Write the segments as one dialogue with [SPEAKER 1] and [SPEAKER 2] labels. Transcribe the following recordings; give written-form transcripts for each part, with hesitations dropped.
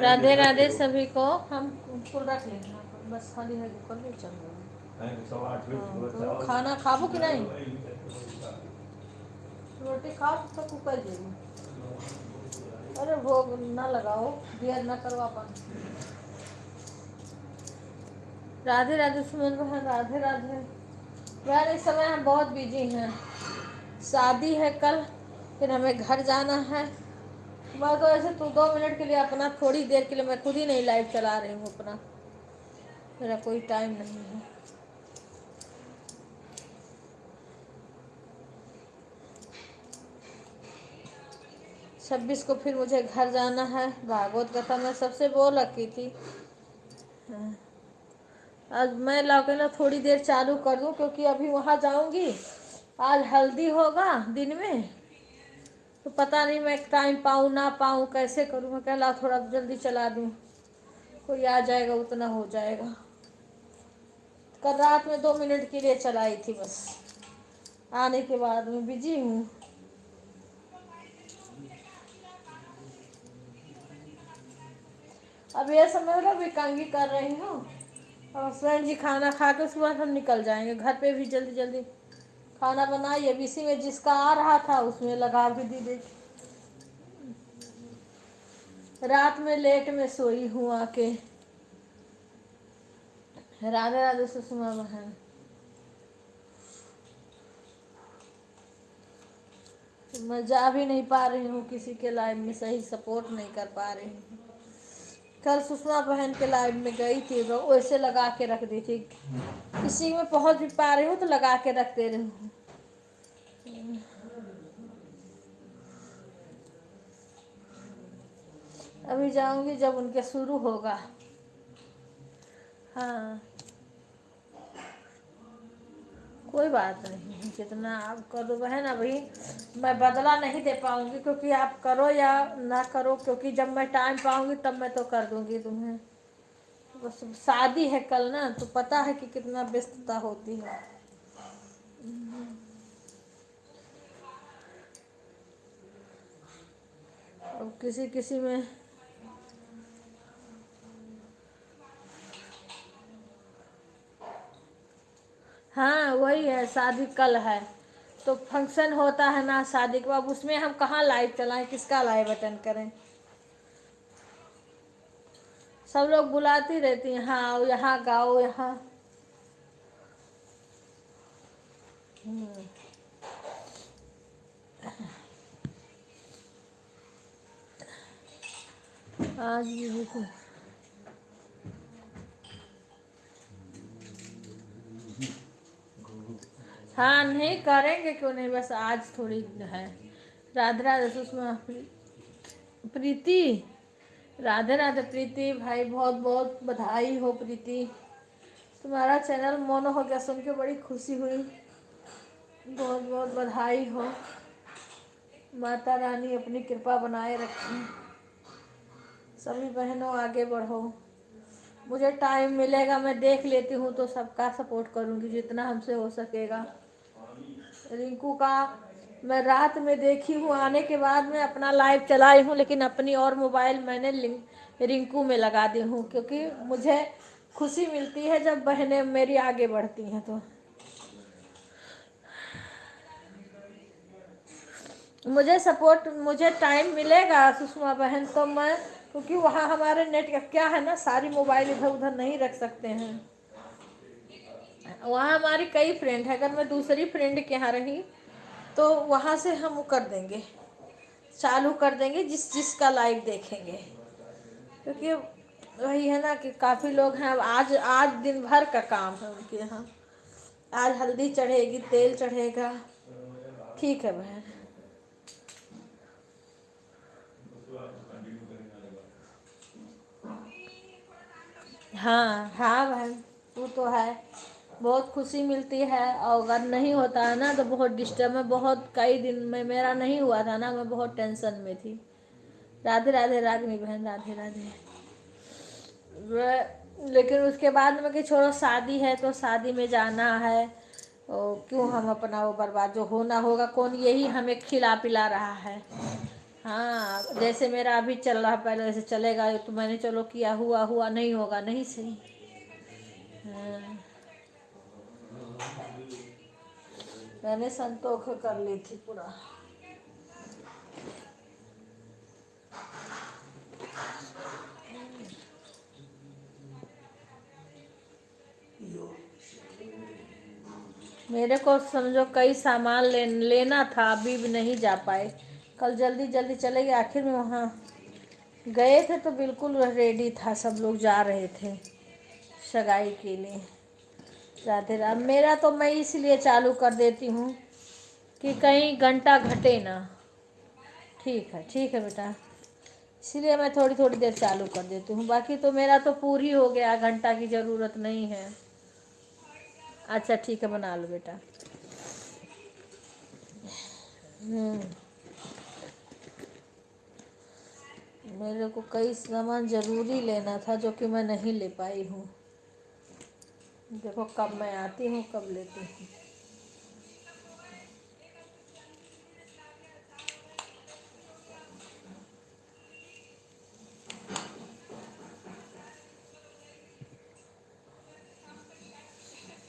[SPEAKER 1] राधे राधे सभी को। हम उसको रख लेंगे बस, खाली है ऊपर नहीं चल रहा है। तो खाना खाबो कि नहीं? रोटी खाओ तो कुकर जेबी। अरे भोग ना लगाओ, देर ना करो अपन। राधे राधे सुमन बहन, राधे राधे। यार इस समय हम बहुत बिजी हैं, शादी है कल, फिर हमें घर जाना है। मैं तो ऐसे तू 2 मिनट के लिए अपना, थोड़ी देर के लिए मैं खुद ही नहीं लाइव चला रही हूँ अपना, मेरा कोई टाइम नहीं है। छब्बीस को फिर मुझे घर जाना है। भागवत कथा मैं सबसे बोल रखी थी। आज मैं लाके थोड़ी देर चालू कर दूं, क्योंकि अभी वहाँ जाऊंगी। आज हल्दी होगा दिन में, तो पता नहीं मैं टाइम पाऊँ ना पाऊँ, कैसे करूँ। मैं कहला थोड़ा जल्दी चला दूँ, कोई आ जाएगा उतना हो जाएगा। कल रात में 2 मिनट के लिए चलाई थी बस, आने के बाद मैं बिजी हूँ। अब ये समय ना भी कंगी कर रही हूँ, और हस्बैंड जी खाना खा के उसके बाद हम निकल जाएंगे। घर पे भी जल्दी जल्दी खाना बनाइए। अब इसी में जिसका आ रहा था उसमें लगा भी दी दे। रात में लेट में सोई हूँ आके। राधे राधे सुषमा बहन। मैं जा भी नहीं पा रही हूँ किसी के लाइव में, सही सपोर्ट नहीं कर पा रही हूँ। कल सुषमा बहन के लाइव में गई थी, वो वैसे लगा के रख दी थी। किसी में पहुँच भी पा रही हूँ तो लगा के रख दे रही हूँ। अभी जाऊंगी जब उनके शुरू होगा। हाँ कोई बात नहीं, जितना आप करो बहन। अभी मैं बदला नहीं दे पाऊंगी, क्योंकि आप करो या ना करो, क्योंकि जब मैं टाइम पाऊंगी तब मैं तो कर दूंगी तुम्हें। बस शादी है कल ना, तो पता है कि कितना व्यस्तता होती है। अब किसी किसी में हाँ वही है, शादी कल है तो फंक्शन होता है ना शादी के बाद, उसमें हम कहाँ लाइव चलाएं, किसका लाइव अटेंड करें। सब लोग बुलाती रहती हैं, हाँ यहाँ गाओ यहाँ। आज भी हाँ नहीं करेंगे क्यों नहीं, बस आज थोड़ी है। राधे राधे सुषमा प्रीति। राधे राधे प्रीति भाई, बहुत बहुत बधाई हो प्रीति, तुम्हारा चैनल मोनो हो गया, सुन के बड़ी खुशी हुई। बहुत बहुत बधाई हो। माता रानी अपनी कृपा बनाए रखें। सभी बहनों आगे बढ़ो। मुझे टाइम मिलेगा मैं देख लेती हूँ, तो सबका सपोर्ट करूँगी जितना हमसे हो सकेगा। रिंकू का मैं रात में देखी हूँ, आने के बाद मैं अपना लाइव चलाई हूँ, लेकिन अपनी और मोबाइल मैंने रिंकू में लगा दी हूँ, क्योंकि मुझे खुशी मिलती है जब बहनें मेरी आगे बढ़ती हैं। तो मुझे सपोर्ट, मुझे टाइम मिलेगा सुषमा बहन तो मैं, क्योंकि वहाँ हमारे नेट का क्या है ना, सारी मोबाइल इधर उधर नहीं रख सकते हैं। वहाँ हमारी कई फ्रेंड है, अगर मैं दूसरी फ्रेंड के यहाँ रही तो वहाँ से हम वो कर देंगे, चालू कर देंगे जिस जिसका लाइव देखेंगे। क्योंकि वही है ना कि काफ़ी लोग हैं। अब आज आज दिन भर का काम है उनके यहाँ। आज हल्दी चढ़ेगी, तेल चढ़ेगा। ठीक है बहन। हाँ हाँ बहन, वो तो है। बहुत खुशी मिलती है, और अगर नहीं होता है ना तो बहुत डिस्टर्ब। मैं बहुत कई दिन में मेरा नहीं हुआ था ना, मैं बहुत टेंशन में थी। राधे राधे रागनी बहन, राधे राधे। लेकिन उसके बाद में कि छोड़ो, शादी है तो शादी में जाना है, और क्यों हम अपना वो बर्बाद, जो होना होगा। कौन यही हमें खिला पिला रहा है। हाँ, जैसे मेरा अभी चल रहा, पहले जैसे चलेगा तो मैंने चलो किया, हुआ हुआ, नहीं होगा नहीं सही। हाँ, मैंने संतोष कर ली थी पूरा। मेरे को समझो कई सामान लेना था, अभी भी नहीं जा पाए। कल जल्दी जल्दी चले गए, आखिर में वहाँ गए थे तो बिल्कुल रेडी था, सब लोग जा रहे थे सगाई के लिए। राधे राम। मेरा तो मैं इसलिए चालू कर देती हूँ कि कहीं घंटा घटे ना। ठीक है बेटा, इसीलिए मैं थोड़ी थोड़ी देर चालू कर देती हूँ, बाकी तो मेरा तो पूरी हो गया, घंटा की ज़रूरत नहीं है। अच्छा ठीक है, बना लो बेटा। हम्म, मेरे को कई सामान ज़रूरी लेना था जो कि मैं नहीं ले पाई हूँ। देखो कब मैं आती हूँ, कब लेती हूँ।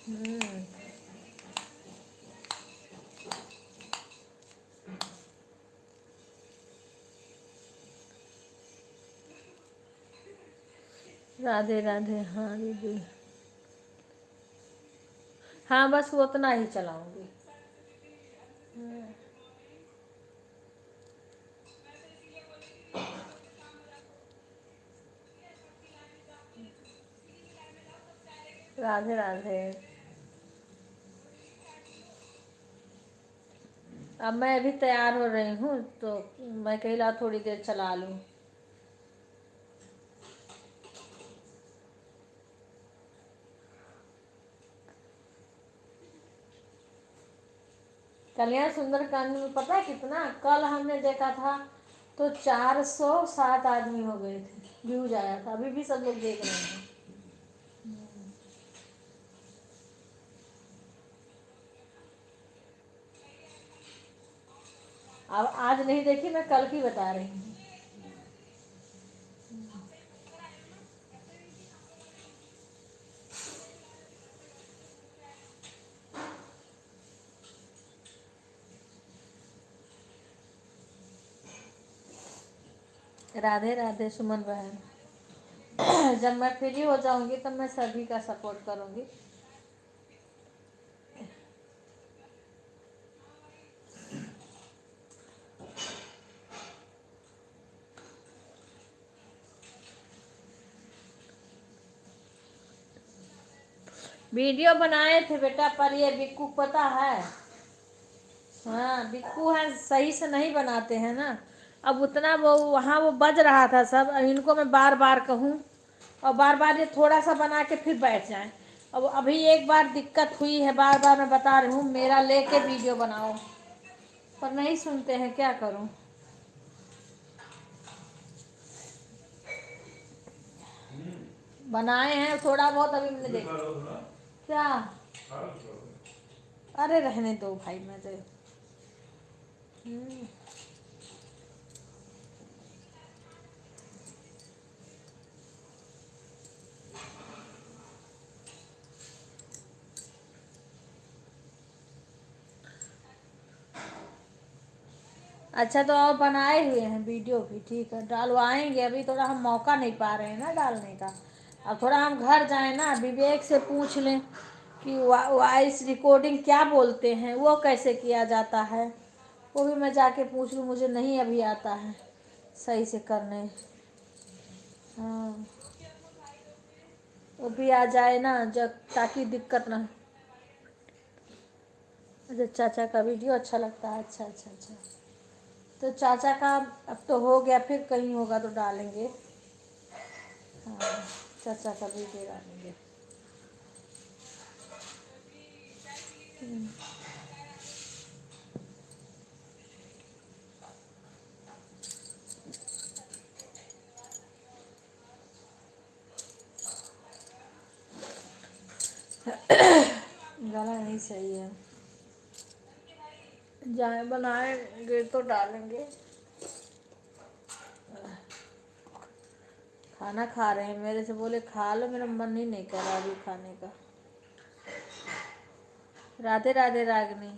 [SPEAKER 1] हम्म, राधे राधे। हाँ दीदी, हाँ बस वो उतना ही चलाऊंगी। राधे राधे। अब मैं अभी तैयार हो रही हूँ तो मैं कहला थोड़ी देर चला लूँ। कल्याण सुंदरकांड में पता है कितना, कल हमने देखा था तो 407 आदमी हो गए थे, व्यूज आया था, अभी भी सब लोग देख रहे हैं। अब आज नहीं देखी, मैं कल की बता रही हूँ। राधे राधे सुमन बहन। जब मैं फ्री हो जाऊंगी तब मैं सभी का सपोर्ट करूंगी। वीडियो बनाए थे बेटा, पर ये बिक्कू पता है, हाँ बिक्कू है, सही से नहीं बनाते हैं ना। अब उतना वो वहाँ वो बज रहा था सब, अब इनको मैं बार बार कहूँ और बार बार ये थोड़ा सा बना के फिर बैठ जाए। अब अभी एक बार दिक्कत हुई है, बार बार मैं बता रही हूँ मेरा लेके वीडियो बनाओ, पर नहीं सुनते हैं, क्या करूँ। बनाए हैं थोड़ा बहुत, अभी मैंने देखा। क्या? अरे रहने दो भाई, मैं तो हम्म, अच्छा तो और बनाए हुए हैं वीडियो भी, ठीक है डालवाएंगे, अभी थोड़ा हम मौका नहीं पा रहे हैं ना डालने का। अब थोड़ा हम घर जाएं ना, विवेक से पूछ लें कि वॉइस रिकॉर्डिंग क्या बोलते हैं, वो कैसे किया जाता है, वो भी मैं जाके पूछ लूँ, मुझे नहीं अभी आता है सही से करने। हाँ, वो भी आ जाए ना जब, ताकि दिक्कत ना। अच्छा चाचा का वीडियो अच्छा लगता है, अच्छा अच्छा अच्छा। तो चाचा का अब तो हो गया, फिर कहीं होगा तो डालेंगे। हाँ, चाचा का वीडियो डालेंगे। गाना नहीं सही है, जाए बनाएंगे तो डालेंगे। खाना खा रहे हैं, मेरे से बोले खा लो, मेरा मन ही नहीं कर रहा अभी खाने का। राधे राधे रागनी।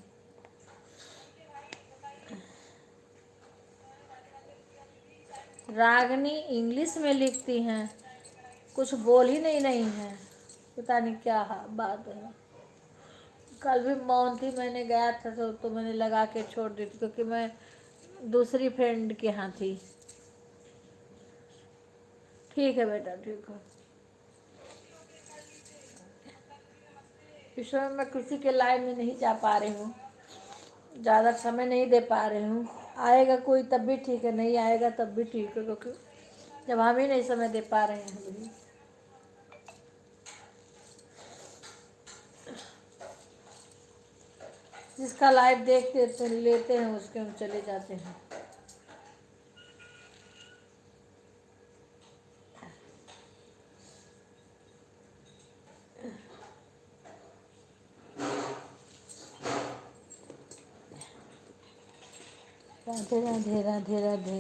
[SPEAKER 1] रागनी इंग्लिश में लिखती हैं, कुछ बोल ही नहीं रही हैं, पता नहीं क्या बात है। कल भी मौन थी, मैंने गया था तो मैंने लगा के छोड़ दी थी, क्योंकि मैं दूसरी फ्रेंड के यहाँ थी। ठीक है बेटा, ठीक है। इस समय मैं किसी के लाइन में नहीं जा पा रही हूँ, ज़्यादा समय नहीं दे पा रही हूँ। आएगा कोई तब भी ठीक है, नहीं आएगा तब भी ठीक है, क्योंकि जब हम ही नहीं समय दे पा रहे हैं अभी। जिसका लाइव देखते लेते हैं उसके हम चले जाते हैं। राधे राधे राधे राधे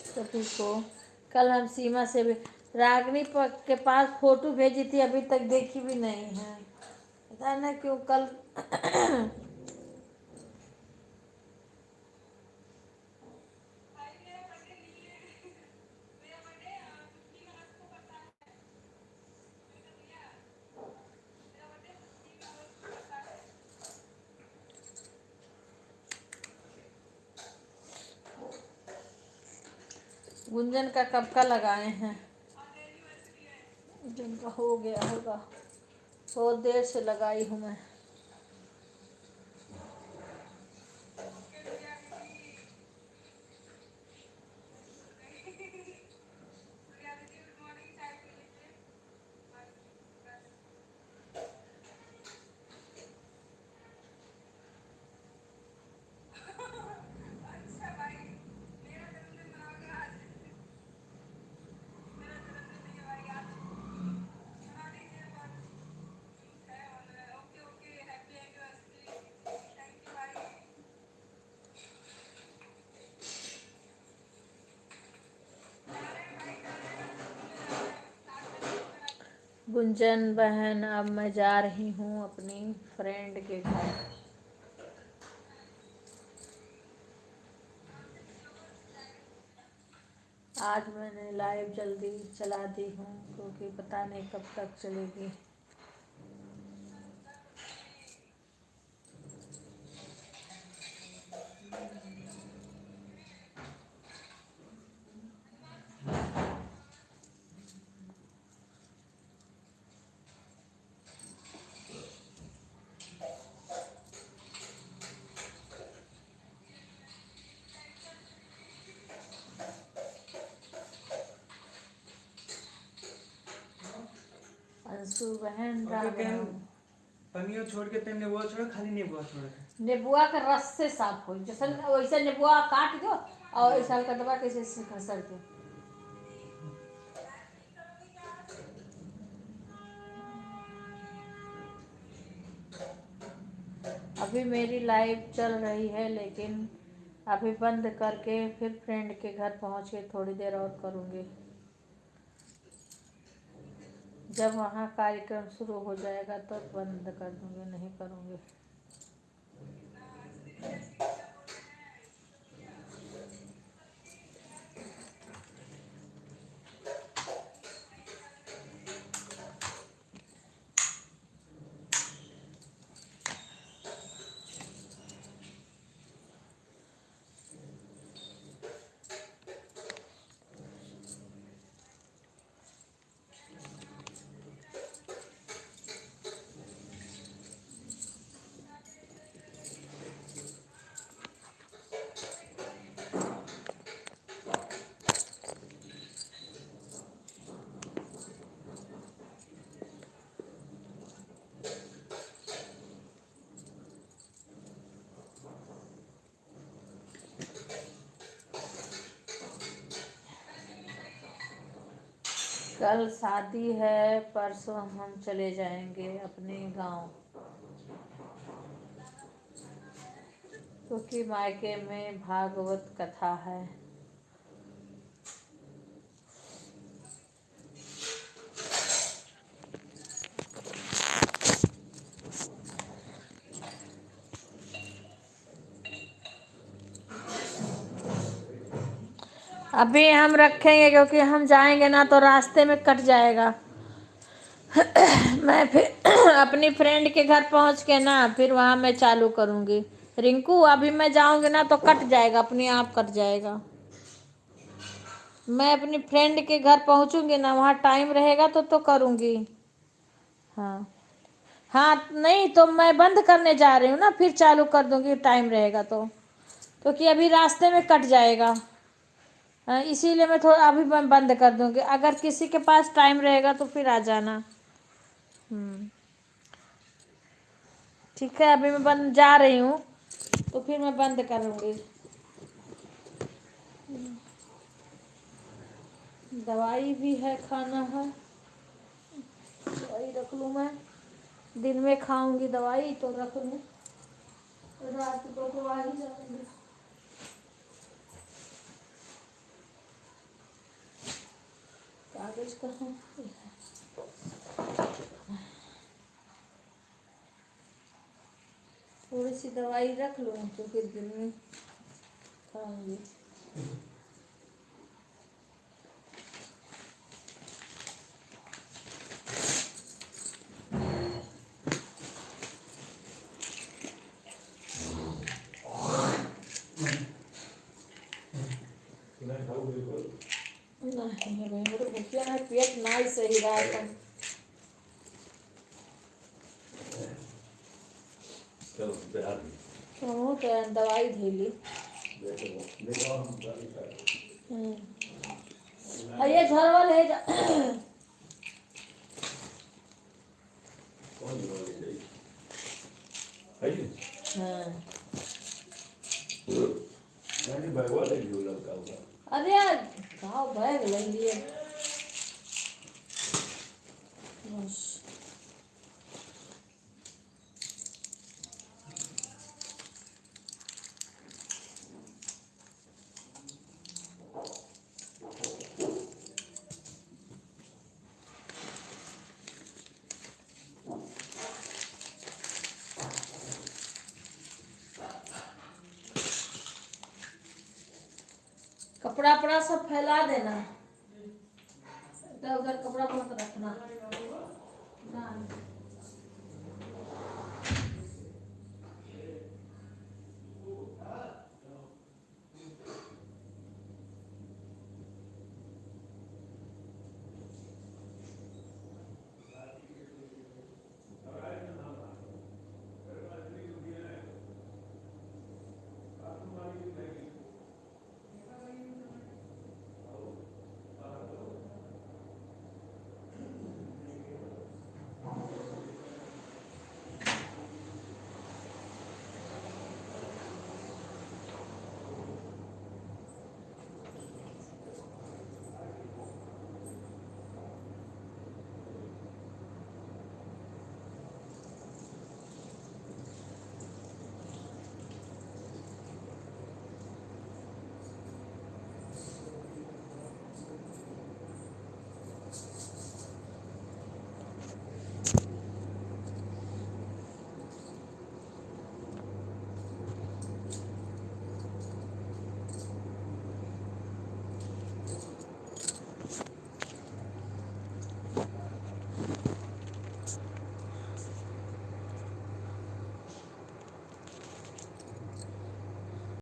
[SPEAKER 1] सभी को। कल हम सीमा से भी रागनी के पास फोटो भेजी थी, अभी तक देखी भी नहीं है, पता ना क्यों। कल गुंजन का कब का लगाए हैं, जिनका हो गया होगा, बहुत देर से लगाई हूँ मैं। गुंजन बहन, अब मैं जा रही हूँ अपनी फ्रेंड के घर। आज मैंने लाइव जल्दी चला दी हूँ, क्योंकि पता नहीं कब तक चलेगी। अंशु बहन, राम राम।
[SPEAKER 2] पनियो छोड़ के तेने वो छोड़, खाली नींबू छोड़ के
[SPEAKER 1] नेबुआ के रस से साफ हो, जैसे वैसे नेबुआ काट दो और ऐसा हल्का दबा के इसे खसर दो। अभी मेरी लाइव चल रही है, लेकिन अभी बंद करके फिर फ्रेंड के घर पहुंच के थोड़ी देर और करूँगी। जब वहाँ कार्यक्रम शुरू हो जाएगा तो बंद कर दूँगी, नहीं करूँगी। कल शादी है, परसों हम चले जाएंगे अपने गांव, क्योंकि मायके में भागवत कथा है। अभी हम रखेंगे क्योंकि हम जाएंगे ना तो रास्ते में कट जाएगा। मैं फिर अपनी फ्रेंड के घर पहुंच के ना फिर वहां मैं चालू करूंगी। रिंकू अभी मैं जाऊंगी ना तो कट जाएगा, अपने आप कट जाएगा। मैं अपनी फ्रेंड के घर पहुंचूंगी ना, वहाँ टाइम रहेगा तो करूंगी। हाँ हाँ, नहीं तो मैं बंद करने जा रही हूँ ना, फिर चालू कर दूंगी टाइम रहेगा तो, क्योंकि अभी रास्ते में कट जाएगा। हाँ, इसीलिए मैं थोड़ा अभी मैं बंद कर दूंगी। अगर किसी के पास टाइम रहेगा तो फिर आ जाना। ठीक है, अभी मैं बंद जा रही हूँ तो फिर मैं बंद करूंगी। दवाई भी है, खाना है। दवाई रख लूँ मैं, दिन में खाऊंगी दवाई तो रख लूँ, रात को तो आ ही जाऊंगी। कागज कहाँ? थोड़ी सी दवाई रख लूँ तो फिर दिन में खाऊंगी। नहीं मेरे भूखिया है, पेट नहीं सही रहा है। तो दवाई धीली ये झरवा ले जा। हाँ। अरे यार घाव बैग ले लिए बस। कपड़ा वपड़ा सब फैला देना, इधर उधर कपड़ा मत रखना ना।